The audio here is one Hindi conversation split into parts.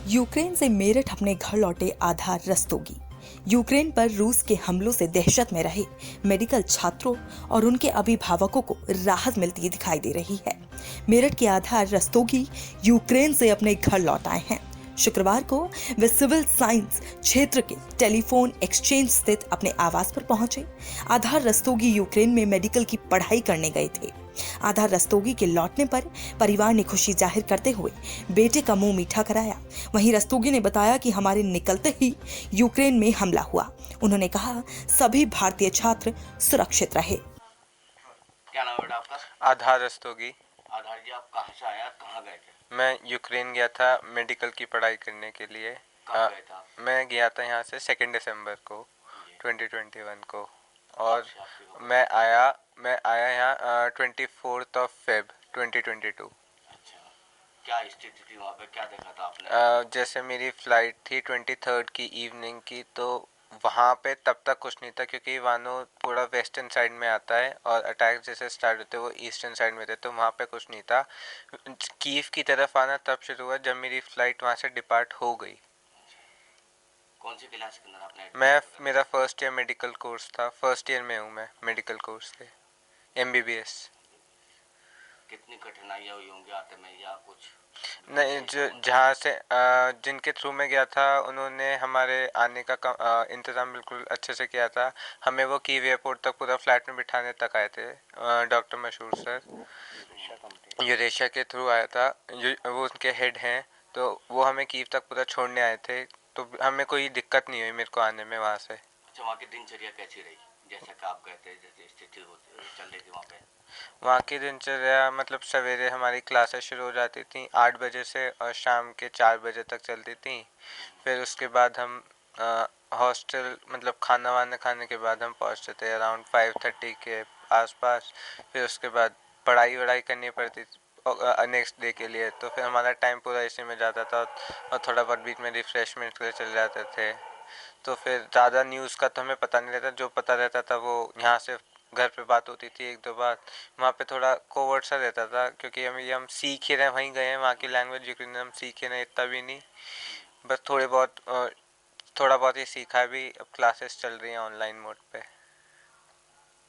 यूक्रेन से मेरठ अपने घर लौटे आधार रस्तोगी। यूक्रेन पर रूस के हमलों से दहशत में रहे मेडिकल छात्रों और उनके अभिभावकों को राहत मिलती दिखाई दे रही है। मेरठ के आधार रस्तोगी यूक्रेन से अपने घर लौट आए हैं। शुक्रवार को वे सिविल साइंस क्षेत्र के टेलीफोन एक्सचेंज स्थित अपने आवास पर पहुंचे। आधार रस्तोगी यूक्रेन में मेडिकल की पढ़ाई करने गए थे। आधार रस्तोगी के लौटने पर परिवार ने खुशी जाहिर करते हुए बेटे का मुंह मीठा कराया। वहीं रस्तोगी ने बताया कि हमारे निकलते ही यूक्रेन में हमला हुआ। उन्होंने कहा सभी भारतीय छात्र सुरक्षित रहे। क्या नाम है बेटा आपका? आधार रस्तोगी। आधार जी, आप कहाँ से आया, कहाँ गए थे? मैं यूक्रेन गया था मेडिकल की पढ़ाई करने के लिए। कब गए था? मैं गया था यहाँ से 2 दिसंबर को 2021 को और आपसे मैं आया यहाँ 24 फेब 2022। अच्छा, क्या स्थिति थी वहाँ पे, क्या देखा था आपने? जैसे मेरी फ़्लाइट थी 23 की इवनिंग की, तो वहाँ पे तब तक कुछ नहीं था क्योंकि वानो पूरा वेस्टर्न साइड में आता है और अटैक जैसे स्टार्ट होते वो ईस्टर्न साइड में थे, तो वहाँ पे कुछ नहीं था। कीव की तरफ आना तब शुरू हुआ जब मेरी फ़्लाइट वहाँ से डिपार्ट हो गई। कौन सी क्लास के अंदर आपने? मेरा फर्स्ट ईयर मेडिकल कोर्स था, फर्स्ट ईयर में हूँ मैं मेडिकल कोर्स के, MBBS। कितनी कठिनाइयाँ हुई होंगी आते में या कुछ? नहीं, जो जहाँ से जिनके थ्रू में गया था उन्होंने हमारे आने का इंतज़ाम बिल्कुल अच्छे से किया था। हमें वो कीव एयरपोर्ट तक पूरा फ्लैट में बिठाने तक आए थे। डॉक्टर मशहूर सर यूरेशिया के थ्रू आया था, वो उनके हेड हैं, तो वो हमें कीव तक पूरा छोड़ने आए थे, तो हमें कोई दिक्कत नहीं हुई मेरे को आने में वहाँ से। अच्छा, वहाँ की दिनचर्या कैसी रही, जैसे कि आप गए थे, जैसे स्थिति चल रही थी वहाँ पे? वहाँ की दिनचर्या मतलब सवेरे हमारी क्लासेस शुरू हो जाती थी 8 बजे से और शाम के 4 बजे तक चलती थी। फिर उसके बाद हम हॉस्टल मतलब खाना वाना खाने के बाद हम पहुँचते थे अराउंड 5:30 के आसपास। फिर उसके बाद पढ़ाई वढ़ाई करनी पड़ती थी नेक्स्ट डे के लिए, तो फिर हमारा टाइम पूरा इसी में जाता था और थोड़ा बहुत बीच में रिफ्रेशमेंट के लिए चले जाते थे। तो फिर ज़्यादा न्यूज़ का तो हमें पता नहीं रहता, जो पता रहता था वो यहाँ से घर पे बात होती थी एक दो बार। वहाँ पे थोड़ा कोवर्ट सा रहता था क्योंकि हम सीख ही रहे, वहीं गए हैं, वहाँ की लैंग्वेज यूक्रेन हम सीख ही रहे, इतना भी नहीं, बस थोड़ा बहुत ही सीखा भी। अब क्लासेस चल रही हैं ऑनलाइन मोड पे।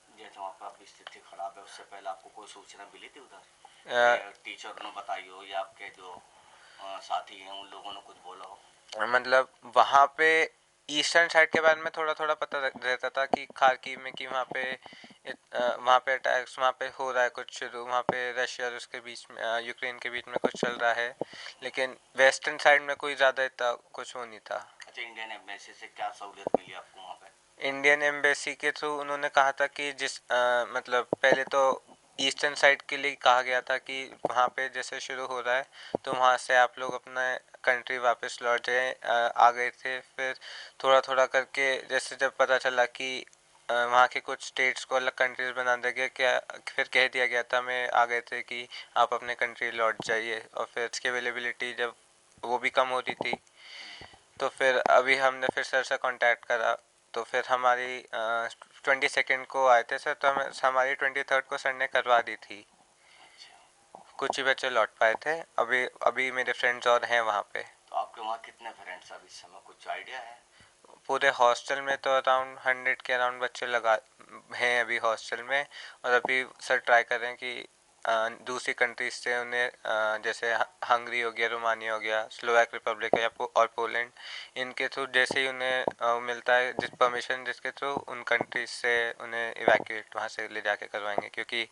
जैसे वहाँ पर आपकी स्थिति खराब है, उससे पहले आपको कोई सूचना मिली थी उधर? टीचर ने बताई हो या आपके जो साथी हैं उन लोगों ने कुछ बोला हो? मतलब वहाँ पे ईस्टर्न साइड के बारे में थोड़ा थोड़ा पता रहता था कि खार्किव में कि वहाँ पे अटैक्स वहाँ पे हो रहा है कुछ शुरू, वहाँ पे रशिया और उसके बीच में यूक्रेन के बीच में कुछ चल रहा है, लेकिन वेस्टर्न साइड में कोई ज़्यादा इतना कुछ हो नहीं था। अच्छा, इंडियन एम्बेसी से क्या सहूलियत मिली आपको वहाँ पे? इंडियन एम्बेसी के थ्रू उन्होंने कहा था कि मतलब पहले तो ईस्टर्न साइड के लिए कहा गया था कि वहाँ पे जैसे शुरू हो रहा है तो वहाँ से आप लोग अपना कंट्री वापस लौट जाए। आ गए थे, फिर थोड़ा थोड़ा करके जैसे जब पता चला कि वहाँ के कुछ स्टेट्स को अलग कंट्रीज बना दिया गया, क्या फिर कह दिया गया था, मैं आ गए थे कि आप अपने कंट्री लौट जाइए, और फिर इसकी अवेलेबिलिटी जब वो भी कम हो रही थी, तो फिर अभी हमने फिर सर से कांटेक्ट करा, तो फिर हमारी 22 को आए थे सर, तो हमारी 23 को सर ने करवा दी थी। कुछ ही बच्चे लौट पाए थे, अभी अभी मेरे फ्रेंड्स और हैं वहाँ पे। तो आपके वहाँ कितने फ्रेंड्स अभी इस समय, कुछ आइडिया है? पूरे हॉस्टल में तो अराउंड 100 के अराउंड बच्चे लगा हैं अभी हॉस्टल में, और अभी सर ट्राई कर रहे हैं कि दूसरी कंट्रीज से उन्हें जैसे हंगरी हो गया, रोमानिया हो गया, स्लोवाक रिपब्लिक है और पोलैंड, इनके थ्रू जैसे ही उन्हें मिलता है जिस परमिशन जिसके थ्रू उन कंट्रीज से उन्हें इवैक्यूएट वहाँ से ले जाके करवाएंगे, क्योंकि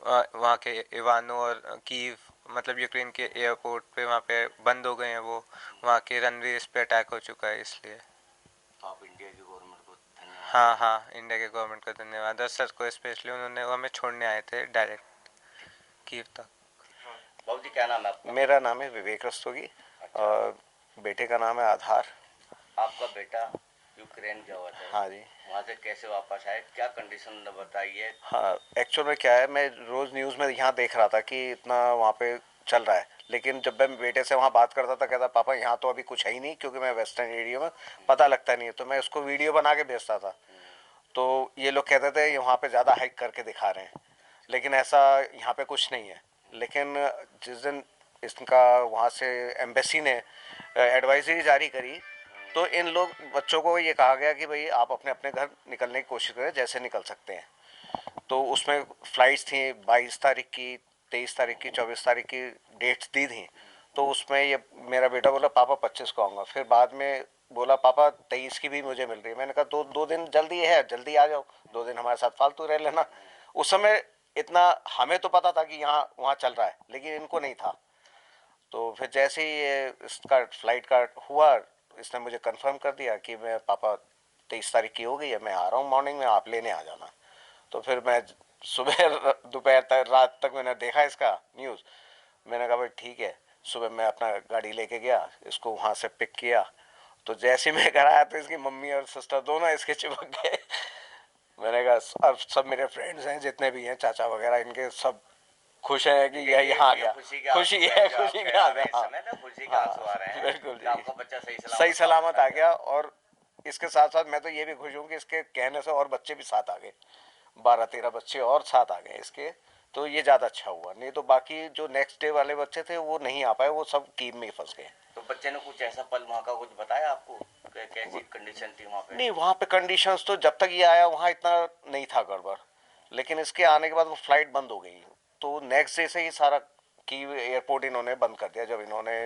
वहाँ के इवानो और कीव मतलब यूक्रेन के एयरपोर्ट पे वहाँ पे बंद हो गए हैं, वो वहाँ के रनवेज पे अटैक हो चुका है इसलिए। तो आप इंडिया की गवर्नमेंट को धन्यवाद। हाँ हाँ, इंडिया के गवर्नमेंट का धन्यवाद, और सर को स्पेशली, उन्होंने वो हमें छोड़ने आए थे डायरेक्ट कीव तक। बाबू जी, क्या नाम है आपका? मेरा नाम है विवेक रस्तोगी और बेटे का नाम है आधार। आपका बेटा यूक्रेन गया हुआ था? हाँ जी। वहाँ से कैसे वापस आए, क्या कंडीशन बताइए? हाँ, एक्चुअल में क्या है, मैं रोज़ न्यूज़ में यहाँ देख रहा था कि इतना वहाँ पे चल रहा है, लेकिन जब मैं बेटे से वहाँ बात करता था कहता पापा यहाँ तो अभी कुछ है ही नहीं, क्योंकि मैं वेस्टर्न एरिया में पता लगता नहीं है, तो मैं उसको वीडियो बना के भेजता था। तो ये लोग कहते थे वहाँ पे ज़्यादा हाइक करके दिखा रहे हैं, लेकिन ऐसा यहाँ पे कुछ नहीं है। लेकिन जिस दिन इसका वहाँ से एम्बेसी ने एडवाइजरी जारी करी तो इन लोग बच्चों को ये कहा गया कि भाई आप अपने अपने घर निकलने की कोशिश करें जैसे निकल सकते हैं। तो उसमें फ़्लाइट्स थी 22 तारीख की, 23 तारीख की, 24 तारीख की डेट्स दी थी। तो उसमें ये मेरा बेटा बोला पापा 25 को आऊँगा, फिर बाद में बोला पापा 23 की भी मुझे मिल रही है। मैंने कहा दो दिन जल्दी है, जल्दी आ जाओ, 2 दिन हमारे साथ फालतू रह लेना। उस समय इतना हमें तो पता था कि यहाँ वहाँ चल रहा है, लेकिन इनको नहीं था। तो फिर जैसे ही ये इसका फ्लाइट का हुआ, इसने मुझे कंफर्म कर दिया कि मैं पापा 23 तारीख की हो गई है, मैं आ रहा हूँ मॉर्निंग में, आप लेने आ जाना। तो फिर मैं सुबह दोपहर तक रात तक मैंने देखा इसका न्यूज़। मैंने कहा भाई ठीक है। सुबह मैं अपना गाड़ी लेके गया, इसको वहाँ से पिक किया। तो जैसे मैं घर आया तो इसकी मम्मी और सिस्टर दोनों इसके चिपक गए। मैंने कहा अब सब मेरे फ्रेंड्स हैं जितने भी हैं, चाचा वगैरह, इनके सब खुश हैं कि यह यहाँ आ गया। खुशी है, खुशी के आ गया, खुशी का आंसू आ रहे हैं। बिल्कुल, आपका बच्चा सही सलामत आ गया। और इसके साथ साथ मैं तो ये भी खुश हूँ कि इसके कहने से और बच्चे भी साथ आ गए, 12-13 बच्चे और साथ आ गए इसके। तो ये ज़्यादा अच्छा हुआ, नहीं तो बाकी जो नेक्स्ट डे वाले बच्चे थे वो नहीं आ पाए, वो सब कीम में फंस गए। तो बच्चे ने कुछ ऐसा पल वहाँ का कुछ बताया आपको, कैसी कंडीशन थी वहाँ पे? नहीं, वहाँ पे कंडीशंस तो जब तक ये आया वहाँ इतना नहीं था गड़बड़, लेकिन इसके आने के बाद वो फ्लाइट बंद हो गई। तो नेक्स्ट डे से ही सारा कीव एयरपोर्ट इन्होंने बंद कर दिया। जब इन्होंने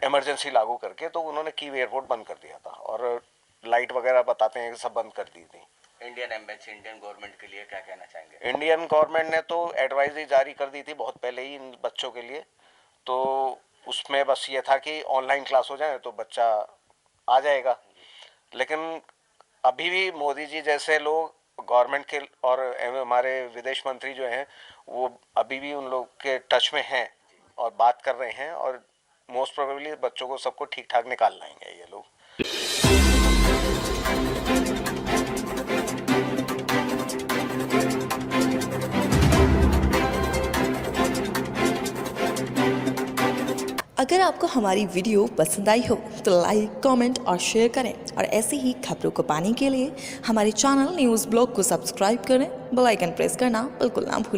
इमरजेंसी लागू करके, तो उन्होंने कीव एयरपोर्ट बंद कर दिया था और लाइट वगैरह बताते हैं कि सब बंद कर दी थी। इंडियन एम्बेसी, इंडियन गवर्नमेंट के लिए क्या कहना चाहेंगे? इंडियन गवर्नमेंट ने तो एडवाइजरी जारी कर दी थी बहुत पहले ही इन बच्चों के लिए। तो उसमें बस ये था कि ऑनलाइन क्लास हो जाए तो बच्चा आ जाएगा। लेकिन अभी भी मोदी जी जैसे लोग गवर्नमेंट के और हमारे विदेश मंत्री जो हैं, वो अभी भी उन लोग के टच में हैं और बात कर रहे हैं, और मोस्ट प्रोबेबली बच्चों को सबको ठीक ठाक निकाल लाएंगे ये लोग। अगर आपको हमारी वीडियो पसंद आई हो तो लाइक, कमेंट और शेयर करें, और ऐसी ही खबरों को पाने के लिए हमारे चैनल न्यूज़ ब्लॉग को सब्सक्राइब करें। बेल आइकन प्रेस करना बिल्कुल ना भूलें।